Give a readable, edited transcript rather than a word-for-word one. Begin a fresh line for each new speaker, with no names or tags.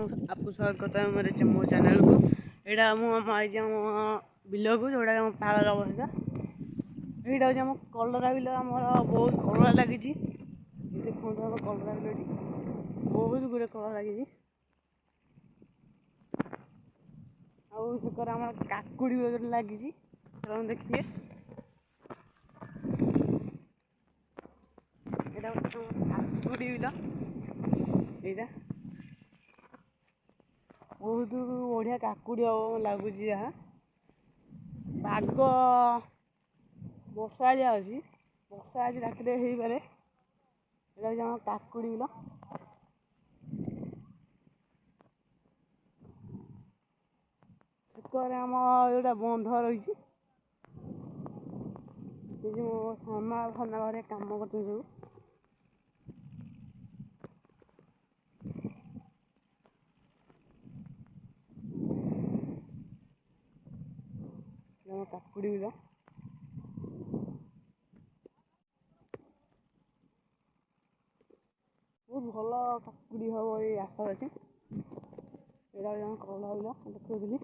आपको स्वागत करता हूँ मेरे मो चैनल को। यहाँ मुझे बिल को जोड़ा पागल अवस्था यहाँ हूँ कलरा बिल आम बहुत कलरा लगी देखो कलरा बिल बहुत गुड़े कलर लगी आम काकुड़ी लगी देखिए काकुड़ी बिल यहाँ बहुत बढ़िया काकुड़ी हम लगुच जहाँ पाग वर्षा अच्छी वर्षा आज रात हो पारे यहाँ काकुड़ी बिल सेकर आम जोटा बंध रही साना फाना घरे कम करते सब काकुड़ी बिल बहुत भल काकुड़ी हम ये आशा अच्छी यहाँ कलरा बिल देखुली